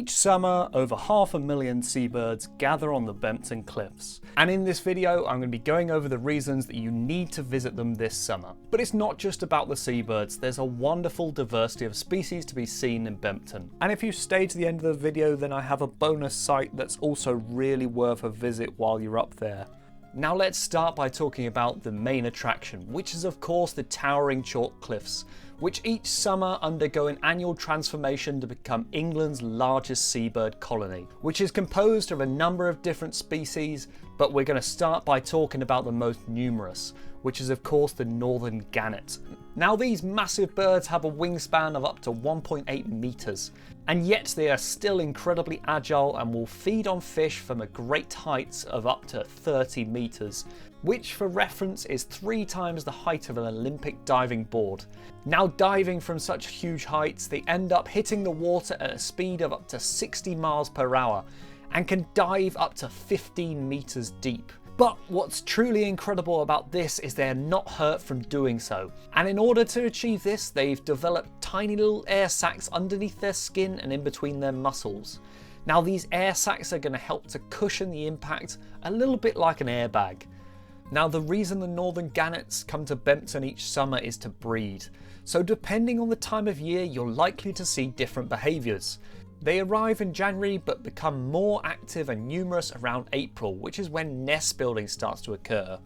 Each summer, over 500,000 seabirds gather on the Bempton Cliffs. And in this video, I'm going to be going over the reasons that you need to visit them this summer. But it's not just about the seabirds, there's a wonderful diversity of species to be seen in Bempton. And if you stay to the end of the video, then I have a bonus site that's also really worth a visit while you're up there. Now let's start by talking about the main attraction, which is of course the towering chalk cliffs, which each summer undergo an annual transformation to become England's largest seabird colony, which is composed of a number of different species, but we're going to start by talking about the most numerous, which is of course the northern gannet. Now these massive birds have a wingspan of up to 1.8 meters, and yet they are still incredibly agile and will feed on fish from a great heights of up to 30 meters, which for reference is 3 times the height of an Olympic diving board. Now diving from such huge heights, they end up hitting the water at a speed of up to 60 miles per hour and can dive up to 15 meters deep. But what's truly incredible about this is they're not hurt from doing so. And in order to achieve this, they've developed tiny little air sacs underneath their skin and in between their muscles. Now these air sacs are going to help to cushion the impact a little bit like an airbag. Now the reason the northern gannets come to Bempton each summer is to breed. So depending on the time of year, you're likely to see different behaviours. They arrive in January but become more active and numerous around April, which is when nest building starts to occur.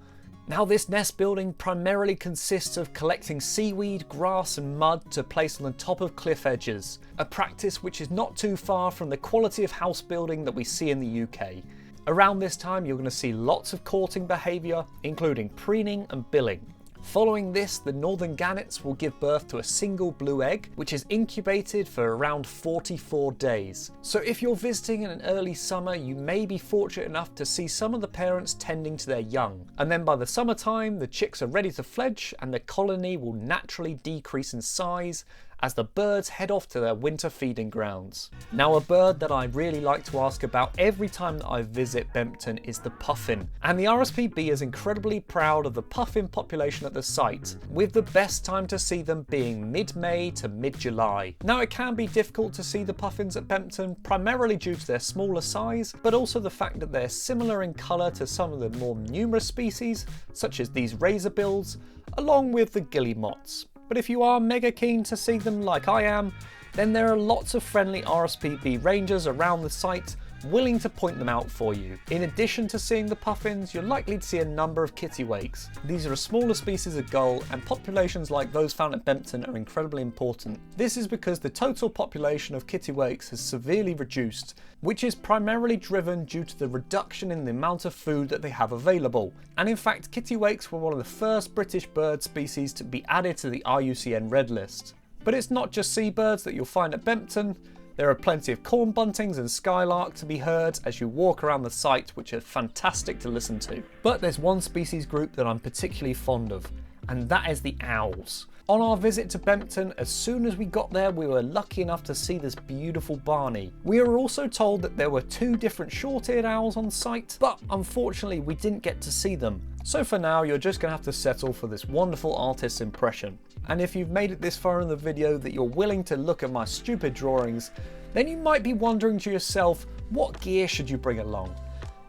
Now this nest building primarily consists of collecting seaweed, grass and mud to place on the top of cliff edges, a practice which is not too far from the quality of house building that we see in the UK. Around this time you're going to see lots of courting behaviour, including preening and billing. Following this, the northern gannets will give birth to a single blue egg, which is incubated for around 44 days. So if you're visiting in an early summer, you may be fortunate enough to see some of the parents tending to their young. And then by the summertime, the chicks are ready to fledge and the colony will naturally decrease in size as the birds head off to their winter feeding grounds. Now a bird that I really like to ask about every time that I visit Bempton is the puffin. And the RSPB is incredibly proud of the puffin population at the site, with the best time to see them being mid-May to mid-July. Now it can be difficult to see the puffins at Bempton, primarily due to their smaller size, but also the fact that they're similar in colour to some of the more numerous species, such as these razorbills, along with the guillemots. But if you are mega keen to see them like I am, then there are lots of friendly RSPB rangers around the site willing to point them out for you. In addition to seeing the puffins, you're likely to see a number of kittiwakes. These are a smaller species of gull, and populations like those found at Bempton are incredibly important. This is because the total population of kittiwakes has severely reduced, which is primarily driven due to the reduction in the amount of food that they have available. And in fact, kittiwakes were one of the first British bird species to be added to the IUCN Red List. But it's not just seabirds that you'll find at Bempton. There are plenty of corn buntings and skylark to be heard as you walk around the site, which are fantastic to listen to. But there's one species group that I'm particularly fond of, and that is the owls. On our visit to Bempton, as soon as we got there, we were lucky enough to see this beautiful Barney. We were also told that there were 2 different short-eared owls on site, but unfortunately we didn't get to see them. So for now, you're just going to have to settle for this wonderful artist's impression. And if you've made it this far in the video that you're willing to look at my stupid drawings, then you might be wondering to yourself, what gear should you bring along?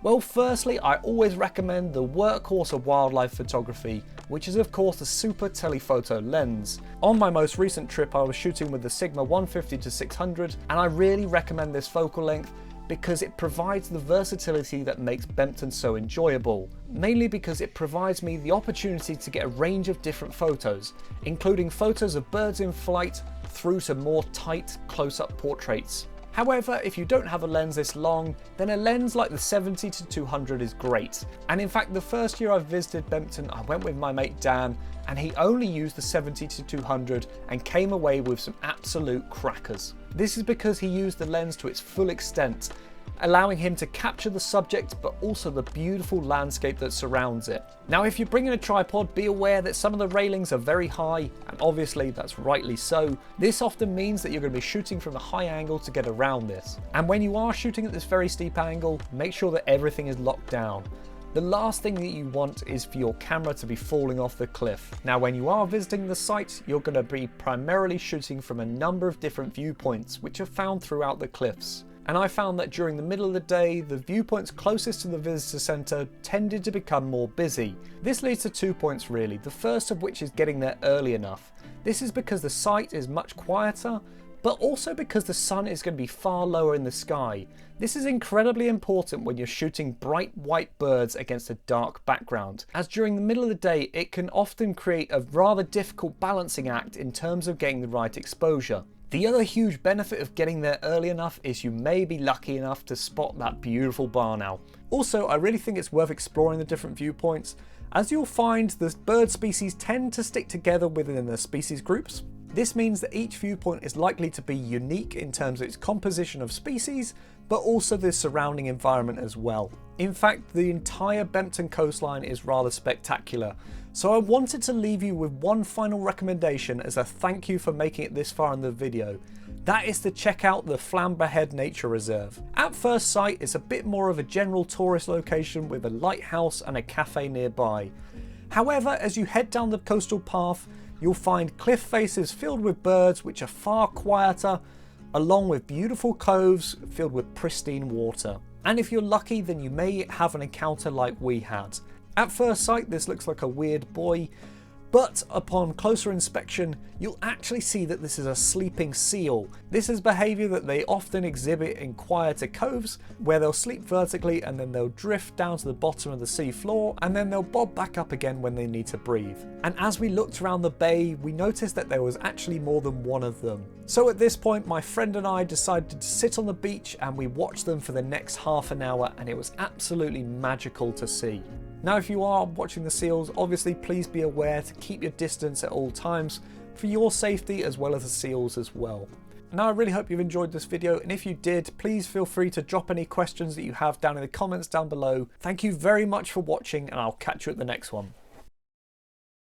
Well, firstly, I always recommend the workhorse of wildlife photography, which is of course the super telephoto lens. On my most recent trip, I was shooting with the Sigma 150-600, and I really recommend this focal length because it provides the versatility that makes Bempton so enjoyable. Mainly because it provides me the opportunity to get a range of different photos, including photos of birds in flight through to more tight close-up portraits. However, if you don't have a lens this long, then a lens like the 70-200 is great. And in fact, the first year I visited Bempton, I went with my mate Dan, and he only used the 70-200 and came away with some absolute crackers. This is because he used the lens to its full extent, allowing him to capture the subject but also the beautiful landscape that surrounds it. Now if you bring in a tripod, be aware that some of the railings are very high, and obviously that's rightly so. This often means that you're going to be shooting from a high angle to get around this. And when you are shooting at this very steep angle, make sure that everything is locked down. The last thing that you want is for your camera to be falling off the cliff. Now when you are visiting the site, you're going to be primarily shooting from a number of different viewpoints which are found throughout the cliffs. And I found that during the middle of the day, the viewpoints closest to the visitor centre tended to become more busy. This leads to 2 points really, the first of which is getting there early enough. This is because the site is much quieter, but also because the sun is going to be far lower in the sky. This is incredibly important when you're shooting bright white birds against a dark background, as during the middle of the day it can often create a rather difficult balancing act in terms of getting the right exposure. The other huge benefit of getting there early enough is you may be lucky enough to spot that beautiful barn owl. Also, I really think it's worth exploring the different viewpoints, as you'll find the bird species tend to stick together within their species groups. This means that each viewpoint is likely to be unique in terms of its composition of species, but also the surrounding environment as well. In fact, the entire Bempton coastline is rather spectacular, so I wanted to leave you with one final recommendation as a thank you for making it this far in the video. That is to check out the Flamborough Nature Reserve. At first sight, it's a bit more of a general tourist location with a lighthouse and a cafe nearby. However, as you head down the coastal path, you'll find cliff faces filled with birds which are far quieter, along with beautiful coves filled with pristine water. And if you're lucky, then you may have an encounter like we had. At first sight, this looks like a weird buoy, but upon closer inspection, you'll actually see that this is a sleeping seal. This is behaviour that they often exhibit in quieter coves, where they'll sleep vertically and then they'll drift down to the bottom of the sea floor, and then they'll bob back up again when they need to breathe. And as we looked around the bay, we noticed that there was actually more than one of them. So at this point, my friend and I decided to sit on the beach and we watched them for the next half an hour, and it was absolutely magical to see. Now, if you are watching the seals, obviously please be aware to keep your distance at all times for your safety as well as the seals as well. Now, I really hope you've enjoyed this video, and if you did, please feel free to drop any questions that you have down in the comments down below. Thank you very much for watching, and I'll catch you at the next one.